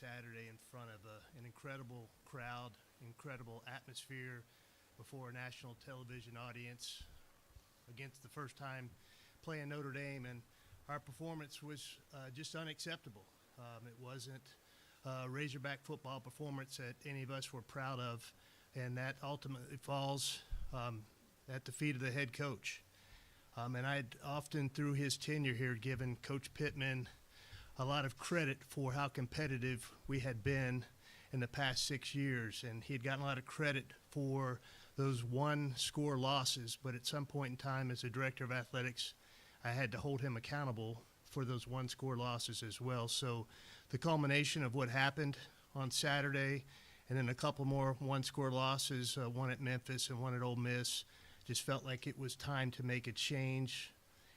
Saturday in front of an incredible crowd, incredible atmosphere before a national television audience against the first time playing Notre Dame, and our performance was just unacceptable. It wasn't a Razorback football performance that any of us were proud of, and that ultimately falls at the feet of the head coach. And I'd often, through his tenure here, given Coach Pittman a lot of credit for how competitive we had been in the past 6 years, and he'd gotten a lot of credit for those one-score losses, but at some point in time as a director of athletics, I had to hold him accountable for those one-score losses as well. So the culmination of what happened on Saturday and then a couple more one-score losses, one at Memphis and one at Ole Miss, just felt like it was time to make a change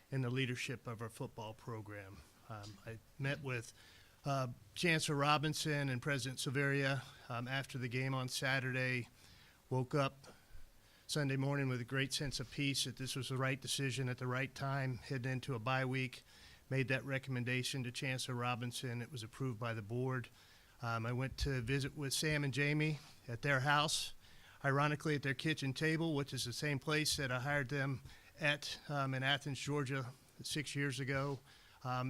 in the leadership of our football program. I met with Chancellor Robinson and President Silveria after the game on Saturday, woke up Sunday morning with a great sense of peace that this was the right decision at the right time, heading into a bye week, made that recommendation to Chancellor Robinson. It was approved by the board. I went to visit with Sam and Jamie at their house, ironically at their kitchen table, which is the same place that I hired them at in Athens, Georgia 6 years ago.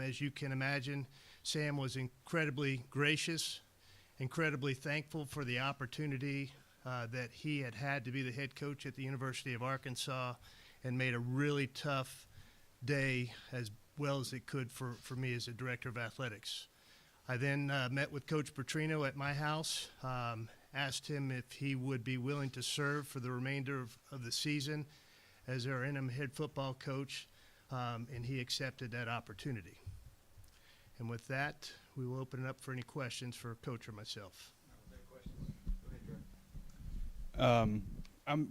As you can imagine, Sam was incredibly gracious, incredibly thankful for the opportunity that he had to be the head coach at the University of Arkansas, and made a really tough day as well as it could for me as a director of athletics. I then met with Coach Petrino at my house, asked him if he would be willing to serve for the remainder of the season as our interim head football coach, and he accepted that opportunity. And with that, we will open it up for any questions for Coach or myself. I'm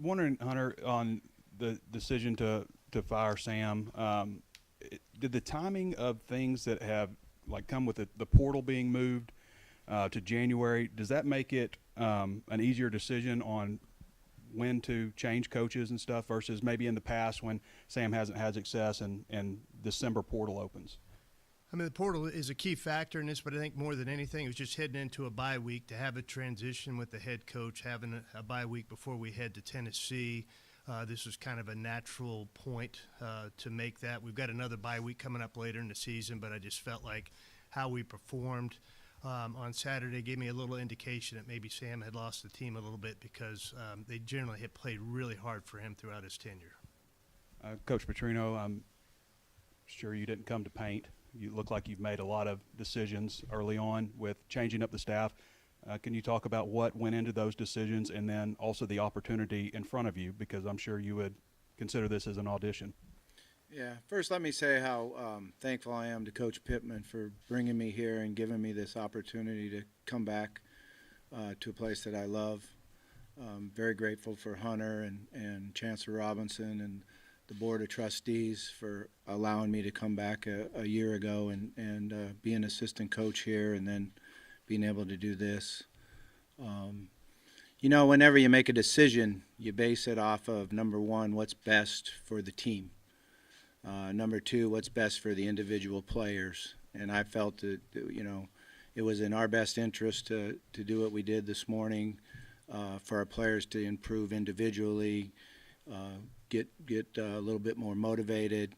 wondering, Hunter, on the decision to fire Sam, did the timing of things that have come with the portal being moved to January, does that make it an easier decision on when to change coaches and stuff versus maybe in the past when Sam hasn't had success and December portal opens? I mean, the portal is a key factor in this, but I think more than anything, it was just heading into a bye week to have a transition with the head coach, having a bye week before we head to Tennessee. This was kind of a natural point to make that. We've got another bye week coming up later in the season, but I just felt like how we performed on Saturday gave me a little indication that maybe Sam had lost the team a little bit because they generally had played really hard for him throughout his tenure. Coach Petrino, I'm sure you didn't come to paint. You look like you've made a lot of decisions early on with changing up the staff. Can you talk about what went into those decisions and then also the opportunity in front of you, because I'm sure you would consider this as an audition? Yeah, first let me say how thankful I am to Coach Pittman for bringing me here and giving me this opportunity to come back to a place that I love. Very grateful for Hunter and Chancellor Robinson and the Board of Trustees for allowing me to come back a year ago and be an assistant coach here and then being able to do this. You know, whenever you make a decision, you base it off of, number one, what's best for the team. Number two, what's best for the individual players. And I felt that, you know, it was in our best interest to do what we did this morning for our players to improve individually, get a little bit more motivated,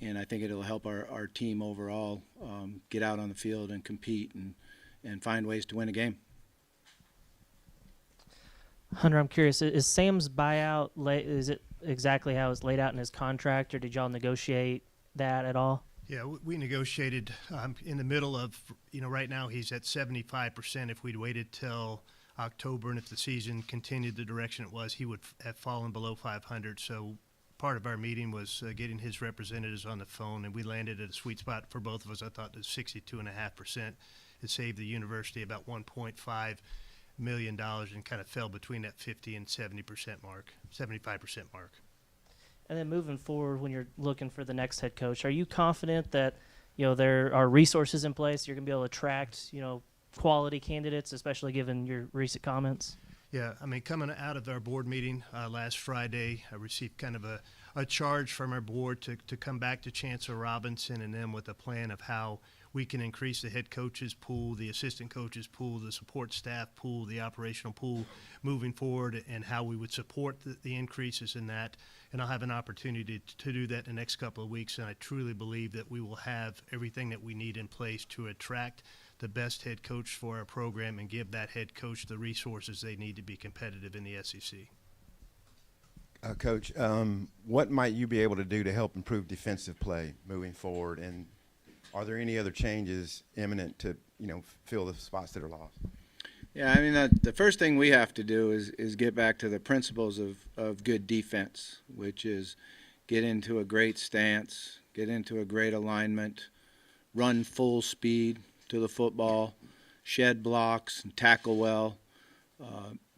and I think it'll help our team overall get out on the field and compete and find ways to win a game. Hunter, I'm curious, is Sam's buyout, is it exactly how it's laid out in his contract, or did y'all negotiate that at all? Yeah, we negotiated in the middle of, you know, right now he's at 75%. If we'd waited till October and if the season continued the direction it was, he would have fallen below 500. So part of our meeting was getting his representatives on the phone, and we landed at a sweet spot for both of us. I thought the 62.5%. It saved the university about $1.5 million and kind of fell between that 50 and 70% mark, 75% mark. And then moving forward, when you're looking for the next head coach, are you confident that, you know, there are resources in place, you're going to be able to attract, you know, quality candidates, especially given your recent comments? Yeah, I mean, coming out of our board meeting last Friday, I received kind of a charge from our board to come back to Chancellor Robinson and then with a plan of how we can increase the head coaches pool, the assistant coaches pool, the support staff pool, the operational pool moving forward, and how we would support the increases in that. And I'll have an opportunity to do that in the next couple of weeks, and I truly believe that we will have everything that we need in place to attract the best head coach for our program and give that head coach the resources they need to be competitive in the SEC. Coach, what might you be able to do to help improve defensive play moving forward? And are there any other changes imminent to, fill the spots that are lost? Yeah, I mean, the first thing we have to do is get back to the principles of good defense, which is get into a great stance, get into a great alignment, run full speed to the football, shed blocks, and tackle well.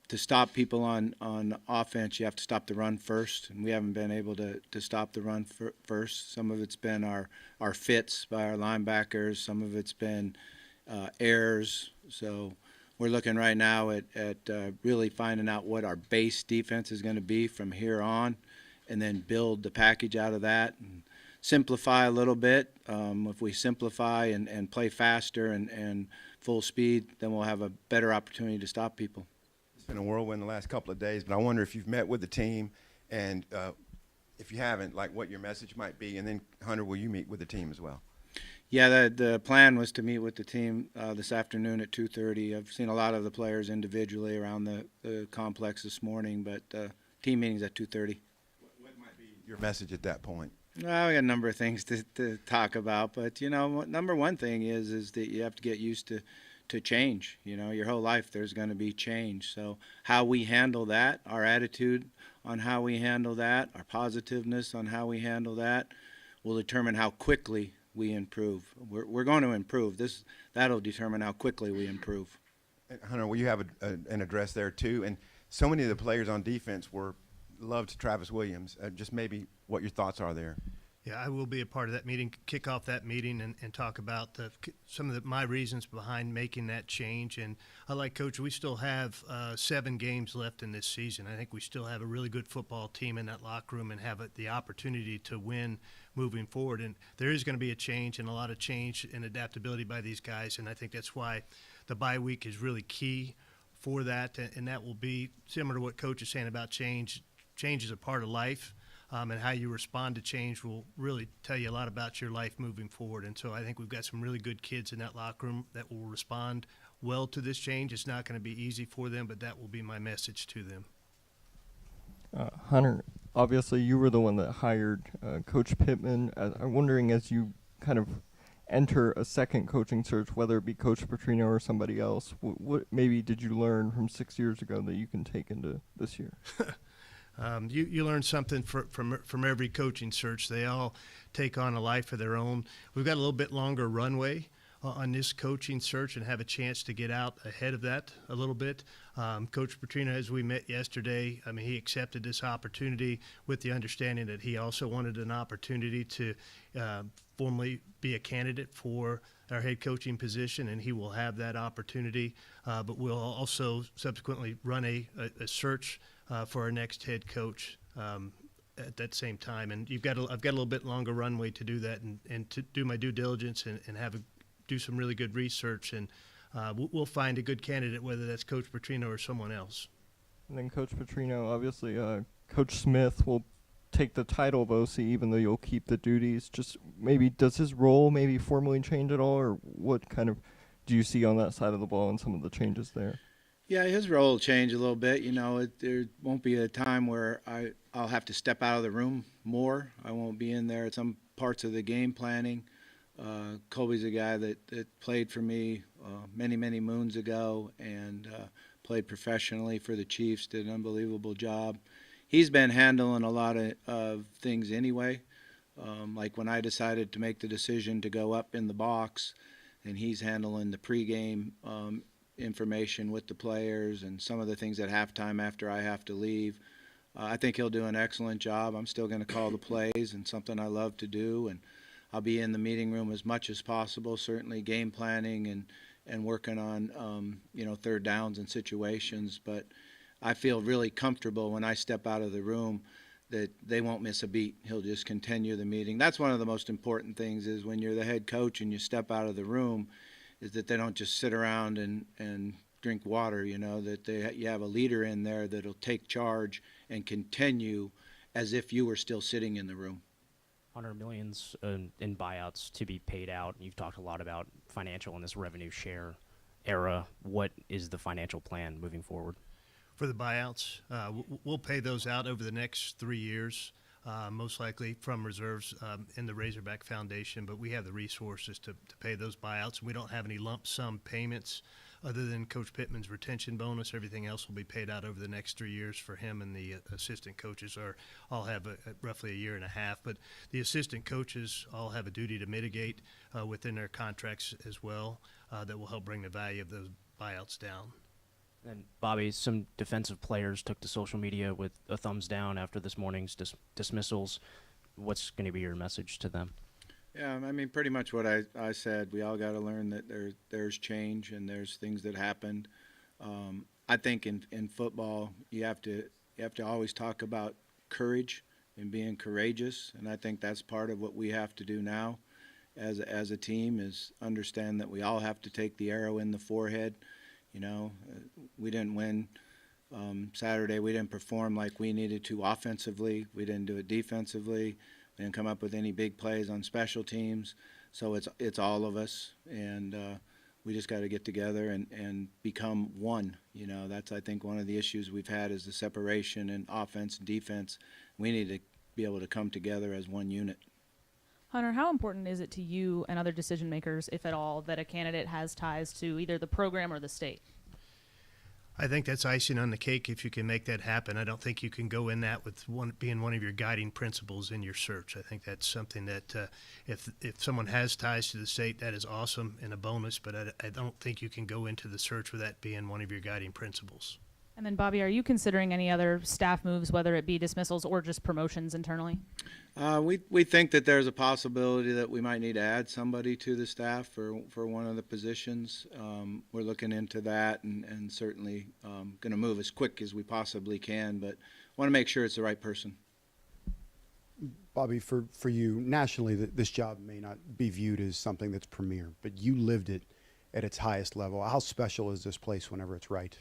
To stop people on offense, you have to stop the run first, and we haven't been able to stop the run first. Some of it's been our fits by our linebackers. Some of it's been errors. So we're looking right now at really finding out what our base defense is going to be from here on, and then build the package out of that and simplify a little bit. If we simplify and play faster and full speed, then we'll have a better opportunity to stop people. It's been a whirlwind the last couple of days, but I wonder if you've met with the team, and if you haven't, like what your message might be. And then, Hunter, will you meet with the team as well? Yeah, the plan was to meet with the team this afternoon at 2:30. I've seen a lot of the players individually around the complex this morning, but team meeting's at 2:30. What might be your message at that point? Well, we got a number of things to talk about, but number one thing is that you have to get used to change. Your whole life there's going to be change. So how we handle that, our attitude on how we handle that, our positiveness on how we handle that, will determine how quickly we improve. We're going to improve. That'll determine how quickly we improve. And Hunter, will you have an address there too? And so many of the players on defense loved Travis Williams. Just maybe what your thoughts are there. Yeah, I will be a part of that meeting, kick off that meeting, and talk about some of my reasons behind making that change. And I like Coach, we still have 7 games left in this season. I think we still have a really good football team in that locker room and have the opportunity to win moving forward. And there is going to be a change and a lot of change and adaptability by these guys, and I think that's why the bye week is really key for that. And that will be similar to what Coach is saying about change. Change is a part of life. And how you respond to change will really tell you a lot about your life moving forward. And so I think we've got some really good kids in that locker room that will respond well to this change. It's not going to be easy for them, but that will be my message to them. Hunter, obviously you were the one that hired Coach Pittman. I'm wondering, as you kind of enter a second coaching search, whether it be Coach Petrino or somebody else, what maybe did you learn from 6 years ago that you can take into this year? You learn something from every coaching search. They all take on a life of their own. We've got a little bit longer runway on this coaching search and have a chance to get out ahead of that a little bit. Coach Petrino, as we met yesterday, he accepted this opportunity with the understanding that he also wanted an opportunity to formally be a candidate for our head coaching position, and he will have that opportunity. But we'll also subsequently run a search for our next head coach at that same time. And I've got a little bit longer runway to do that and to do my due diligence and do some really good research. And we'll find a good candidate, whether that's Coach Petrino or someone else. And then Coach Petrino, obviously Coach Smith will take the title of OC, even though you'll keep the duties. Just maybe, does his role maybe formally change at all, or what kind of do you see on that side of the ball and some of the changes there? Yeah, his role will change a little bit. There won't be a time where I'll have to step out of the room more. I won't be in there at some parts of the game planning. Colby's a guy that played for me many, many moons ago and played professionally for the Chiefs, did an unbelievable job. He's been handling a lot of things anyway. Like when I decided to make the decision to go up in the box, and he's handling the pregame information with the players and some of the things at halftime after I have to leave. I think he'll do an excellent job. I'm still going to call the plays, and something I love to do, and I'll be in the meeting room as much as possible, certainly game planning and working on third downs and situations. But I feel really comfortable when I step out of the room that they won't miss a beat. He'll just continue the meeting. That's one of the most important things is when you're the head coach and you step out of the room, is that they don't just sit around and drink water, you know, that you have a leader in there that'll take charge and continue as if you were still sitting in the room. $100 million in buyouts to be paid out. You've talked a lot about financial in this revenue share era. What is the financial plan moving forward? For the buyouts, we'll pay those out over the next 3 years, most likely from reserves in the Razorback Foundation, but we have the resources to pay those buyouts. We don't have any lump sum payments other than Coach Pittman's retention bonus. Everything else will be paid out over the next 3 years for him, and the assistant coaches all have roughly a year and a half. But the assistant coaches all have a duty to mitigate within their contracts as well that will help bring the value of those buyouts down. And Bobby, some defensive players took to social media with a thumbs down after this morning's dismissals. What's going to be your message to them? Yeah, I mean, pretty much what I said. We all got to learn that there's change and there's things that happened. I think in football, you have to always talk about courage and being courageous, and I think that's part of what we have to do now as a team is understand that we all have to take the arrow in the forehead. You know, we didn't win Saturday. We didn't perform like we needed to offensively. We didn't do it defensively. We didn't come up with any big plays on special teams. So it's all of us, and we just got to get together and become one. You know, that's, I think, one of the issues we've had is the separation in offense and defense. We need to be able to come together as one unit. Hunter, how important is it to you and other decision makers, if at all, that a candidate has ties to either the program or the state? I think that's icing on the cake if you can make that happen. I don't think you can go in that with being one of your guiding principles in your search. I think that's something that if someone has ties to the state, that is awesome and a bonus, but I don't think you can go into the search with that being one of your guiding principles. And then, Bobby, are you considering any other staff moves, whether it be dismissals or just promotions internally? We think that there's a possibility that we might need to add somebody to the staff for one of the positions. We're looking into that and certainly going to move as quick as we possibly can, but want to make sure it's the right person. Bobby, for you, nationally, this job may not be viewed as something that's premier, but you lived it at its highest level. How special is this place whenever it's right?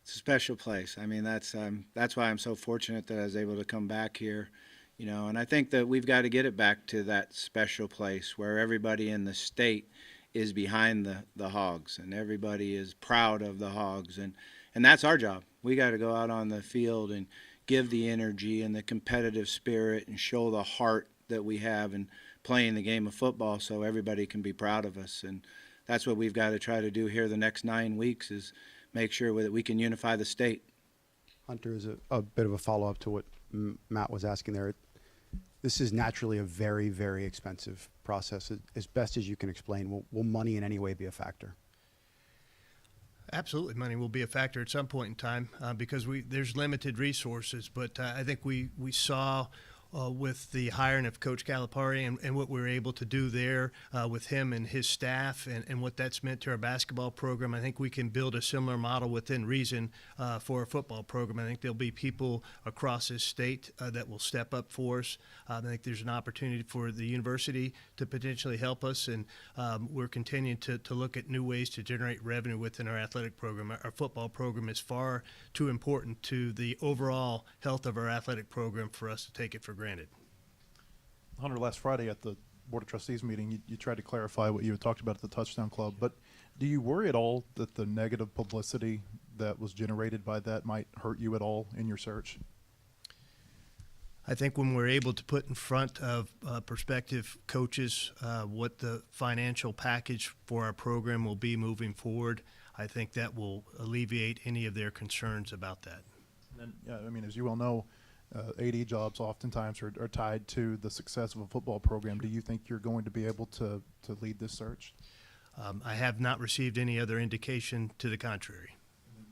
It's a special place. I mean, that's why I'm so fortunate that I was able to come back here, you know, and I think that we've got to get it back to that special place where everybody in the state is behind the Hogs and everybody is proud of the Hogs, and that's our job. We got to go out on the field and give the energy and the competitive spirit and show the heart that we have in playing the game of football so everybody can be proud of us, and that's what we've got to try to do here the next 9 weeks is make sure that we can unify the state. Hunter, is a bit of a follow-up to what Matt was asking there. This is naturally a very, very expensive process. As best as you can explain, will money in any way be a factor? Absolutely, money will be a factor at some point in time because there's limited resources. But I think we saw with the hiring of Coach Calipari and what we were able to do there with him and his staff and what that's meant to our basketball program. I think we can build a similar model within reason for a football program. I think there'll be people across this state that will step up for us. I think there's an opportunity for the university to potentially help us, and we're continuing to look at new ways to generate revenue within our athletic program. Our football program is far too important to the overall health of our athletic program for us to take it for granted. Hunter, last Friday at the Board of Trustees meeting, you tried to clarify what you had talked about at the Touchdown Club, but do you worry at all that the negative publicity that was generated by that might hurt you at all in your search? I think when we're able to put in front of prospective coaches what the financial package for our program will be moving forward, I think that will alleviate any of their concerns about that. And I mean, as you well know, AD jobs oftentimes are tied to the success of a football program. Do you think you're going to be able to lead this search? I have not received any other indication to the contrary.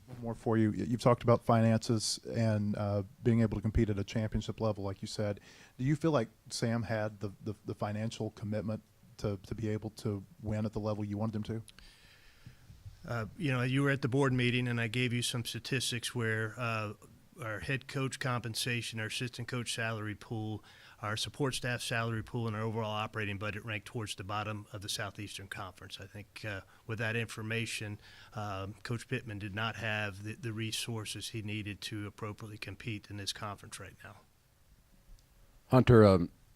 One more for you. You've talked about finances and being able to compete at a championship level, like you said. Do you feel like Sam had the financial commitment to be able to win at the level you wanted him to? You know, you were at the board meeting, and I gave you some statistics where our head coach compensation, our assistant coach salary pool, our support staff salary pool, and our overall operating budget ranked towards the bottom of the Southeastern Conference. I think with that information, Coach Pittman did not have the resources he needed to appropriately compete in this conference right now. Hunter,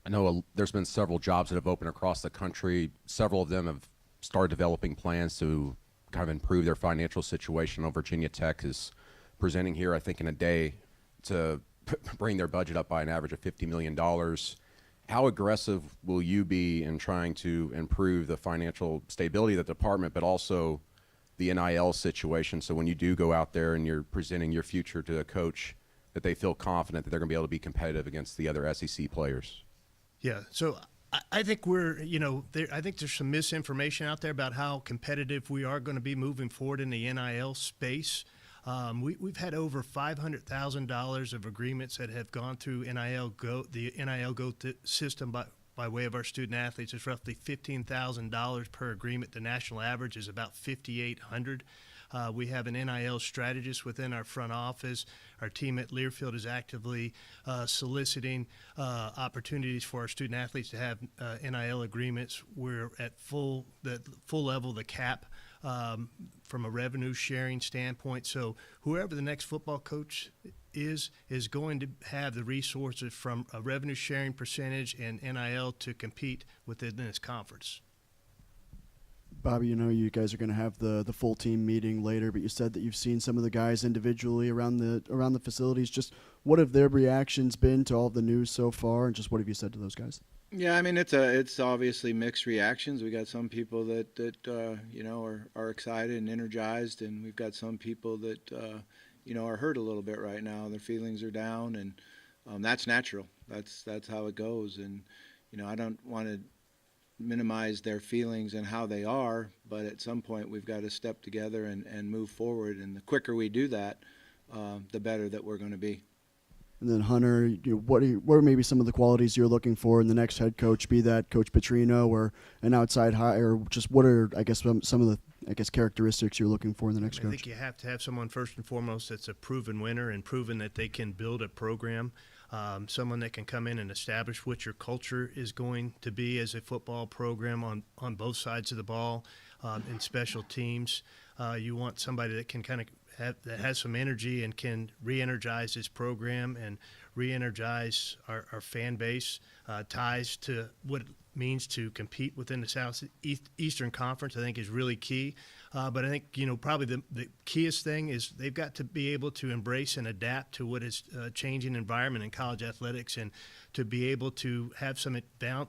I know there's been several jobs that have opened across the country. Several of them have started developing plans to kind of improve their financial situation. Virginia Tech is presenting here, I think, in a day to bring their budget up by an average of $50 million. How aggressive will you be in trying to improve the financial stability of the department, but also the NIL situation, so when you do go out there and you're presenting your future to a coach, that they feel confident that they're going to be able to be competitive against the other SEC players? Yeah, so I think I think there's some misinformation out there about how competitive we are going to be moving forward in the NIL space. We've had over $500,000 of agreements that have gone through the NIL Go system by way of our student athletes. It's roughly $15,000 per agreement. The national average is about $5,800. We have an NIL strategist within our front office. Our team at Learfield is actively soliciting opportunities for our student athletes to have NIL agreements. We're at the full level, the cap from a revenue sharing standpoint. So whoever the next football coach is going to have the resources from a revenue sharing percentage and NIL to compete within this conference. Bobby, you guys are going to have the full team meeting later, but you said that you've seen some of the guys individually around the facilities. Just what have their reactions been to all of the news so far, and just what have you said to those guys? Yeah, I mean it's obviously mixed reactions. We got some people that are excited and energized, and we've got some people that are hurt a little bit right now. Their feelings are down, and that's natural. That's how it goes. And I don't want to minimize their feelings and how they are, but at some point we've got to step together and move forward. And the quicker we do that, the better that we're going to be. And then Hunter, what are maybe some of the qualities you're looking for in the next head coach? Be that Coach Petrino or an outside hire, or just what are some of the characteristics you're looking for in the next coach? I think you have to have someone first and foremost that's a proven winner and proven that they can build a program. Someone that can come in and establish what your culture is going to be as a football program on both sides of the ball, in special teams. You want somebody that can that has some energy and can re-energize this program and re-energize our fan base, ties to what it means to compete within the Southeastern Conference, I think is really key. But I think, probably the keyest thing is they've got to be able to embrace and adapt to what is a changing environment in college athletics, and to be able to have some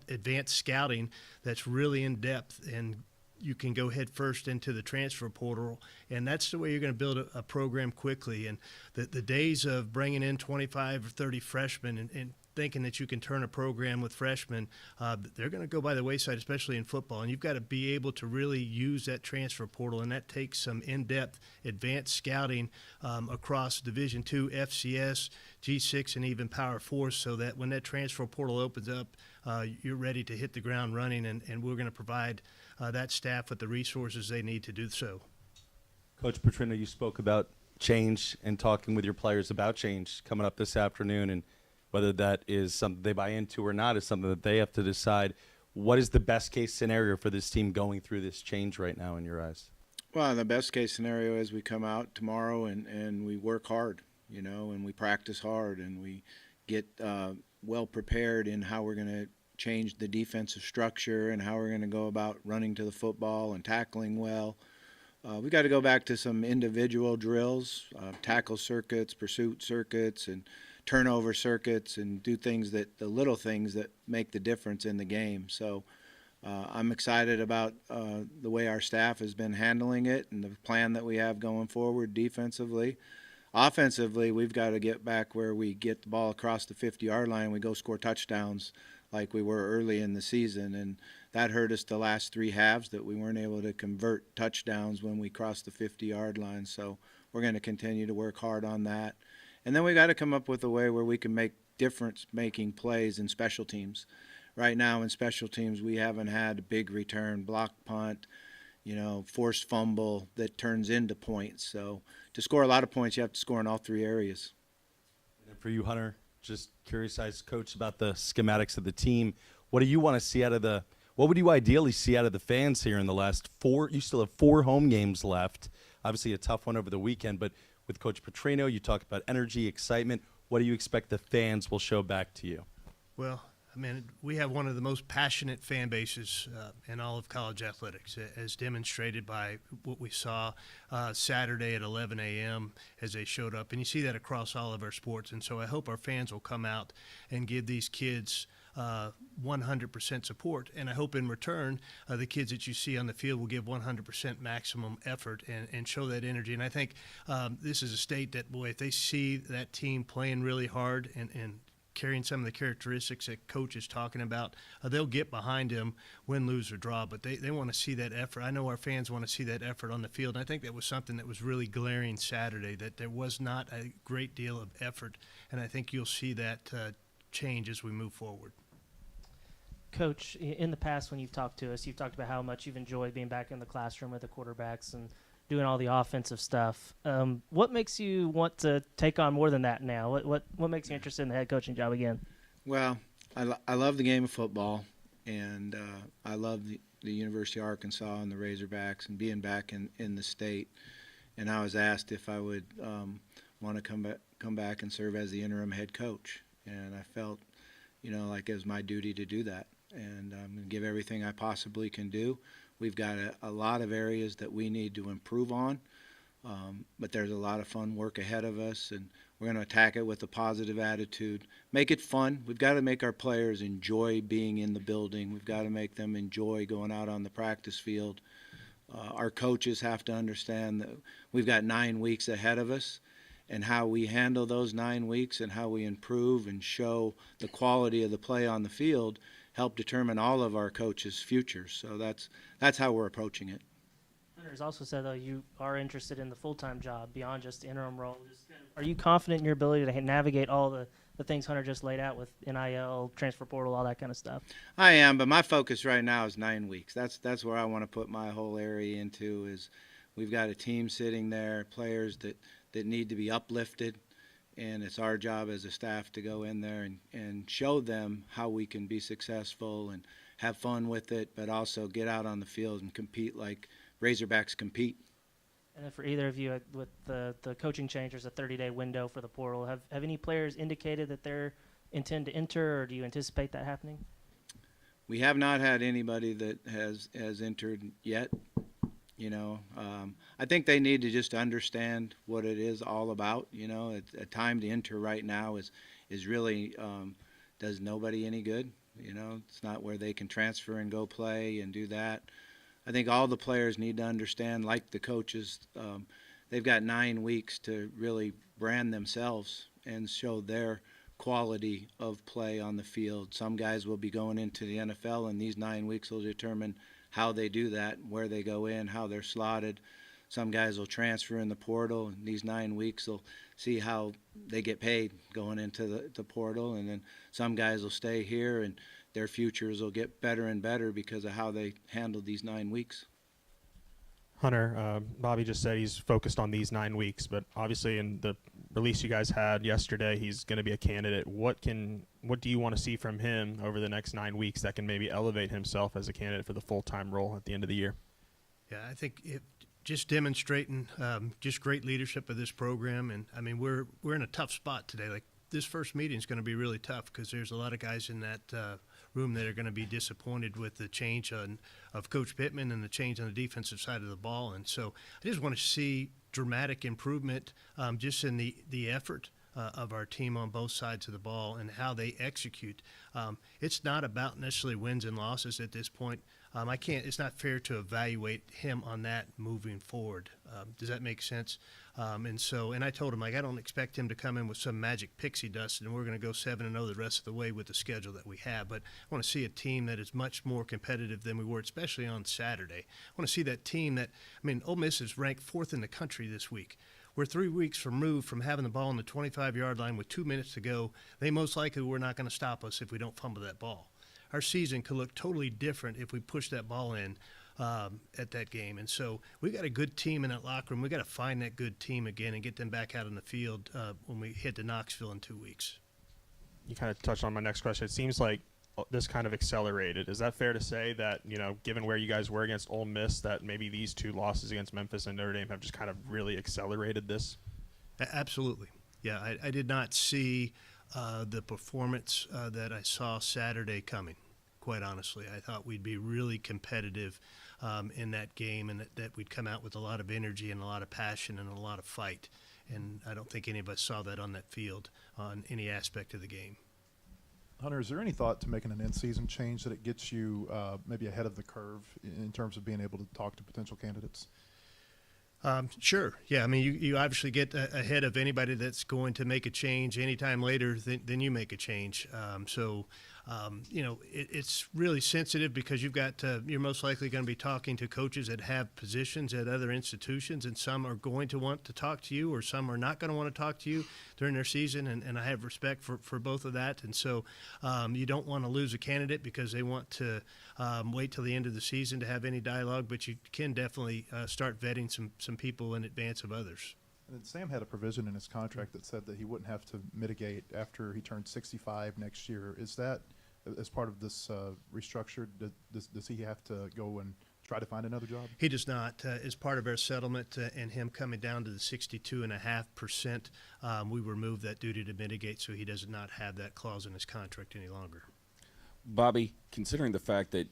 advanced scouting that's really in depth, and you can go head first into the transfer portal, and that's the way you're going to build a program quickly. And the days of bringing in 25 or 30 freshmen and thinking that you can turn a program with freshmen, they're going to go by the wayside, especially in football. And you've got to be able to really use that transfer portal, and that takes some in-depth advanced scouting across Division II, FCS, G6, and even Power 4, so that when that transfer portal opens up, you're ready to hit the ground running, and we're going to provide that staff with the resources they need to do so. Coach Petrino, you spoke about change and talking with your players about change coming up this afternoon, and whether that is something they buy into or not is something that they have to decide. What is the best case scenario for this team going through this change right now in your eyes? Well, the best case scenario is we come out tomorrow and we work hard, and we practice hard, and we get well prepared in how we're going to change the defensive structure and how we're going to go about running to the football and tackling well. We got to go back to some individual drills, tackle circuits, pursuit circuits, and turnover circuits, and do the little things that make the difference in the game. So I'm excited about the way our staff has been handling it and the plan that we have going forward defensively. Offensively, we've got to get back where we get the ball across the 50-yard line and we go score touchdowns like we were early in the season. And that hurt us the last three halves, that we weren't able to convert touchdowns when we crossed the 50-yard line. So we're going to continue to work hard on that. And then we got to come up with a way where we can make difference-making plays in special teams. Right now in special teams, we haven't had a big return, block punt, forced fumble that turns into points. So to score a lot of points, you have to score in all three areas. for you, Hunter. Just curious, as coach, about the schematics of the team. What do you want to see out of the? What would you ideally see out of the fans here in the last 4? You still have 4 home games left. Obviously, a tough one over the weekend, but with Coach Petrino, you talk about energy, excitement. What do you expect the fans will show back to you? Well, I mean, we have one of the most passionate fan bases in all of college athletics, as demonstrated by what we saw Saturday at 11 a.m. as they showed up. And you see that across all of our sports. And so I hope our fans will come out and give these kids 100% support. And I hope in return, the kids that you see on the field will give 100% maximum effort and show that energy. And I think this is a state that, boy, if they see that team playing really hard and carrying some of the characteristics that Coach is talking about, they'll get behind him, win, lose, or draw. But they want to see that effort. I know our fans want to see that effort on the field. And I think that was something that was really glaring Saturday, that there was not a great deal of effort. And I think you'll see that change as we move forward. Coach, in the past when you've talked to us, you've talked about how much you've enjoyed being back in the classroom with the quarterbacks and doing all the offensive stuff. What makes you want to take on more than that now? What makes you interested in the head coaching job again? Well, I love the game of football, and I love the University of Arkansas and the Razorbacks and being back in the state. And I was asked if I would want to come back and serve as the interim head coach, and I felt, like it was my duty to do that. And I'm going to give everything I possibly can do. We've got a lot of areas that we need to improve on, but there's a lot of fun work ahead of us, and we're going to attack it with a positive attitude. Make it fun. We've got to make our players enjoy being in the building. We've got to make them enjoy going out on the practice field. Our coaches have to understand that we've got 9 weeks ahead of us, and how we handle those 9 weeks and how we improve and show the quality of the play on the field help determine all of our coaches' futures. So that's how we're approaching it. Hunter's also said, though, you are interested in the full-time job beyond just the interim role. Are you confident in your ability to navigate all the things Hunter just laid out with NIL, transfer portal, all that kind of stuff? I am, but my focus right now is 9 weeks. That's where I want to put my whole area into. Is we've got a team sitting there, players that need to be uplifted, and it's our job as a staff to go in there and show them how we can be successful and have fun with it, but also get out on the field and compete like Razorbacks compete. And then for either of you, with the coaching change, there's a 30-day window for the portal. Have any players indicated that they're intend to enter, or do you anticipate that happening? We have not had anybody that has entered yet. I think they need to just understand what it is all about. A time to enter right now is really does nobody any good. It's not where they can transfer and go play and do that. I think all the players need to understand, like the coaches, they've got 9 weeks to really brand themselves and show their quality of play on the field. Some guys will be going into the NFL, and these 9 weeks will determine how they do that, where they go in, how they're slotted. Some guys will transfer in the portal, and these 9 weeks will see how they get paid going into the portal, and then some guys will stay here, and their futures will get better and better because of how they handled these 9 weeks. Hunter, Bobby just said he's focused on these 9 weeks, but obviously in the release you guys had yesterday, he's going to be a candidate. What do you want to see from him over the next 9 weeks that can maybe elevate himself as a candidate for the full-time role at the end of the year? Yeah, I think just demonstrating just great leadership of this program, and I mean we're in a tough spot today. Like this first meeting is going to be really tough because there's a lot of guys in that room that are going to be disappointed with the change of Coach Pittman and the change on the defensive side of the ball. And so I just want to see dramatic improvement just in the effort of our team on both sides of the ball and how they execute. It's not about necessarily wins and losses at this point. It's not fair to evaluate him on that moving forward. Does that make sense? And I told him, I don't expect him to come in with some magic pixie dust and we're going to go 7-0 the rest of the way with the schedule that we have. But I want to see a team that is much more competitive than we were, especially on Saturday. I want to see that team Ole Miss is ranked 4th in the country this week. We're 3 weeks removed from having the ball on the 25-yard line with 2 minutes to go. They most likely were not going to stop us if we don't fumble that ball. Our season could look totally different if we push that ball in. at that game. And so we got a good team in that locker room. We got to find that good team again and get them back out on the field when we head to Knoxville in 2 weeks. You kind of touched on my next question. It seems like this kind of accelerated. Is that fair to say that, given where you guys were against Ole Miss, that maybe these two losses against Memphis and Notre Dame have just kind of really accelerated this? Absolutely. Yeah, I did not see the performance that I saw Saturday coming, quite honestly. I thought we'd be really competitive in that game, and that we'd come out with a lot of energy and a lot of passion and a lot of fight. And I don't think any of us saw that on that field on any aspect of the game. Hunter, is there any thought to making an in-season change that it gets you maybe ahead of the curve in terms of being able to talk to potential candidates? Sure. Yeah. I mean, you obviously get ahead of anybody that's going to make a change anytime later than you make a change. It's really sensitive because you're most likely going to be talking to coaches that have positions at other institutions, and some are going to want to talk to you or some are not going to want to talk to you during their season. And I have respect for both of that. And so you don't want to lose a candidate because they want to wait till the end of the season to have any dialogue, but you can definitely start vetting some people in advance of others. And Sam had a provision in his contract that said that he wouldn't have to mitigate after he turned 65 next year. Is that, as part of this restructure, does he have to go and try to find another job? He does not. As part of our settlement and him coming down to the 62.5%, we removed that duty to mitigate, so he does not have that clause in his contract any longer. Bobby, considering the fact that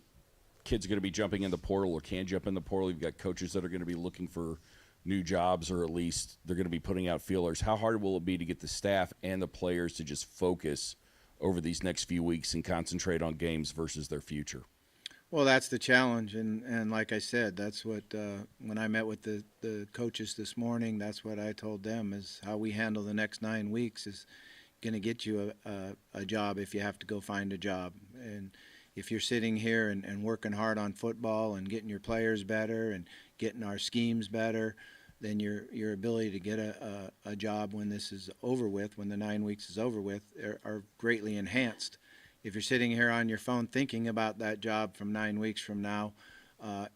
kids are going to be jumping in the portal or can jump in the portal, you've got coaches that are going to be looking for new jobs, or at least they're going to be putting out feelers. How hard will it be to get the staff and the players to just focus over these next few weeks and concentrate on games versus their future? Well, that's the challenge, and like I said, that's what when I met with the coaches this morning, that's what I told them is how we handle the next 9 weeks is going to get you a job if you have to go find a job. And if you're sitting here and working hard on football and getting your players better and getting our schemes better, then your ability to get a job when this is over with, when the 9 weeks is over with, are greatly enhanced. If you're sitting here on your phone thinking about that job from 9 weeks from now,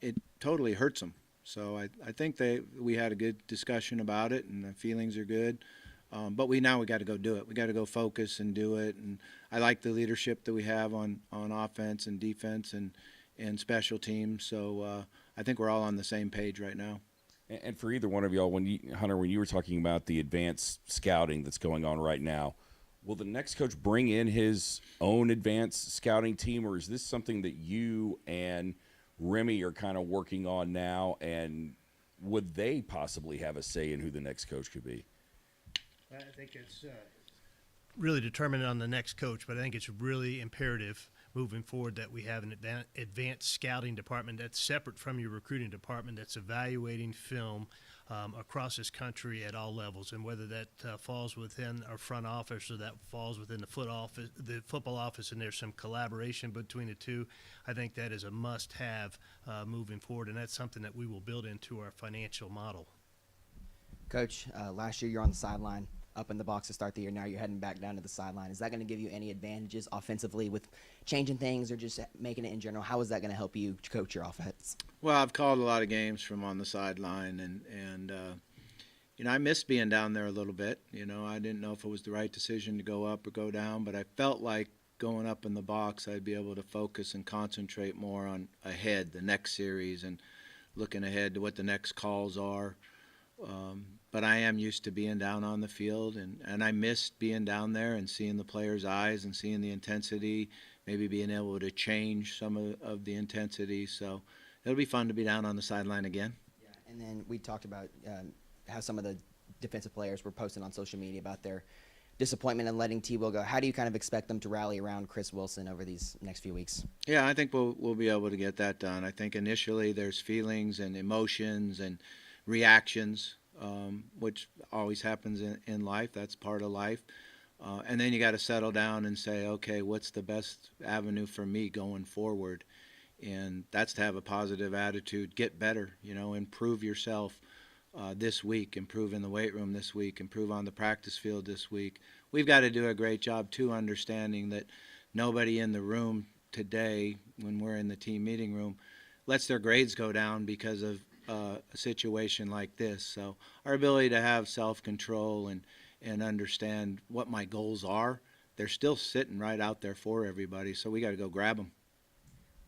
it totally hurts them. So I think we had a good discussion about it, and the feelings are good. But we got to go do it. We got to go focus and do it. And I like the leadership that we have on offense and defense and special teams. So I think we're all on the same page right now. And for either one of y'all, Hunter, when you were talking about the advanced scouting that's going on right now, will the next coach bring in his own advanced scouting team, or is this something that you and Remy are kind of working on now, and would they possibly have a say in who the next coach could be? I think it's really determined on the next coach, but I think it's really imperative moving forward that we have an advanced scouting department that's separate from your recruiting department, that's evaluating film across this country at all levels, and whether that falls within our front office or that falls within the football office, and there's some collaboration between the two. I think that is a must-have moving forward, and that's something that we will build into our financial model. Coach, last year you're on the sideline, up in the box to start the year. Now you're heading back down to the sideline. Is that going to give you any advantages offensively with changing things or just making it in general? How is that going to help you coach your offense? Well, I've called a lot of games from on the sideline, and I missed being down there a little bit. I didn't know if it was the right decision to go up or go down, but I felt like going up in the box, I'd be able to focus and concentrate more on ahead, the next series, and looking ahead to what the next calls are. But I am used to being down on the field, and I missed being down there and seeing the players' eyes and seeing the intensity, maybe being able to change some of the intensity. So it'll be fun to be down on the sideline again. Yeah, and then we talked about how some of the defensive players were posting on social media about their disappointment in letting T-Will go. How do you kind of expect them to rally around Chris Wilson over these next few weeks? Yeah, I think we'll be able to get that done. I think initially there's feelings and emotions and reactions, which always happens in life. That's part of life. And then you got to settle down and say, okay, what's the best avenue for me going forward? And that's to have a positive attitude, get better, improve yourself this week, improve in the weight room this week, improve on the practice field this week. We've got to do a great job, too, understanding that nobody in the room today, when we're in the team meeting room, lets their grades go down because of a situation like this. So our ability to have self-control and understand what my goals are, they're still sitting right out there for everybody, so we got to go grab them.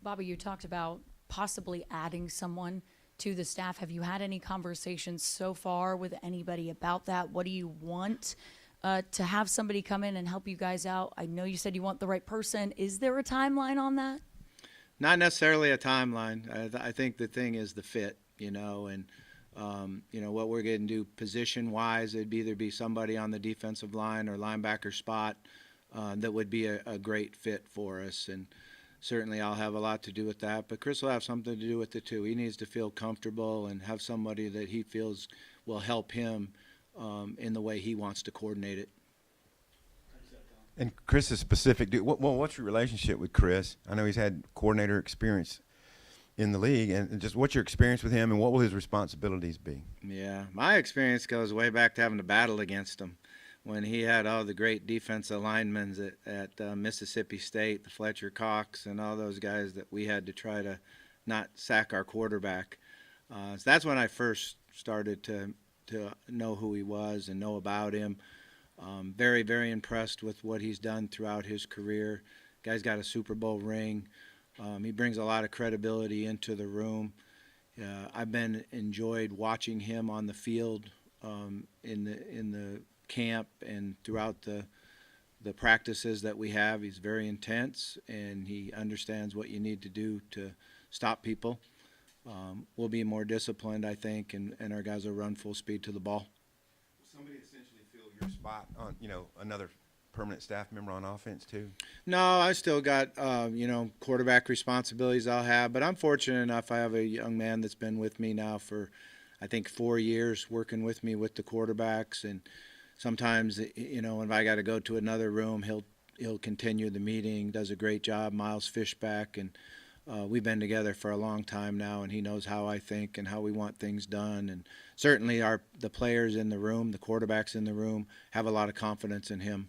Bobby, you talked about possibly adding someone to the staff. Have you had any conversations so far with anybody about that? What do you want to have somebody come in and help you guys out? I know you said you want the right person. Is there a timeline on that? Not necessarily a timeline. I think the thing is the fit, and what we're going to do position-wise, it'd either be somebody on the defensive line or linebacker spot that would be a great fit for us. And certainly I'll have a lot to do with that, but Chris will have something to do with it too. He needs to feel comfortable and have somebody that he feels will help him in the way he wants to coordinate it. And Chris is specific. What's your relationship with Chris? I know he's had coordinator experience in the league, and just what's your experience with him, and what will his responsibilities be? Yeah, my experience goes way back to having to battle against him when he had all the great defensive linemen at Mississippi State, the Fletcher Cox, and all those guys that we had to try to not sack our quarterback. So that's when I first started to know who he was and know about him. Very, very impressed with what he's done throughout his career. Guy's got a Super Bowl ring. He brings a lot of credibility into the room. I've been enjoyed watching him on the field in the camp and throughout the practices that we have. He's very intense, and he understands what you need to do to stop people. We'll be more disciplined, I think, and our guys will run full speed to the ball. Will somebody essentially fill your spot on, another permanent staff member on offense too? No, I still got, quarterback responsibilities I'll have, but I'm fortunate enough I have a young man that's been with me now for, I think, 4 years, working with me with the quarterbacks, and sometimes, if I got to go to another room, he'll continue the meeting, does a great job, Miles Fishback, and we've been together for a long time now, and he knows how I think and how we want things done. And certainly the players in the room, the quarterbacks in the room, have a lot of confidence in him.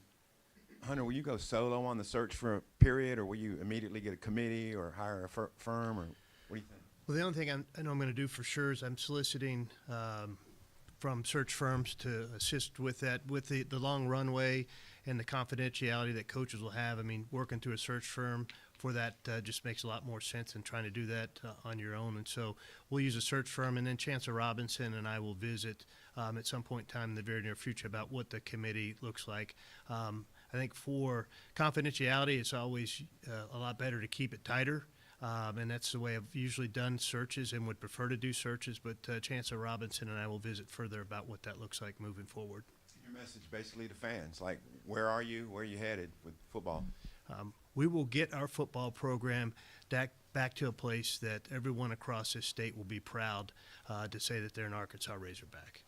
Hunter, will you go solo on the search for a period, or will you immediately get a committee or hire a firm, or what do you think? Well, the only thing I know I'm going to do for sure is I'm soliciting from search firms to assist with that, with the long runway and the confidentiality that coaches will have. I mean, working through a search firm for that just makes a lot more sense than trying to do that on your own. And so we'll use a search firm, and then Chancellor Robinson and I will visit at some point in time in the very near future about what the committee looks like. I think for confidentiality, it's always a lot better to keep it tighter. And that's the way I've usually done searches and would prefer to do searches, but Chancellor Robinson and I will visit further about what that looks like moving forward. Your message basically to fans, like, where are you headed with football? We will get our football program back to a place that everyone across this state will be proud to say that they're an Arkansas Razorback.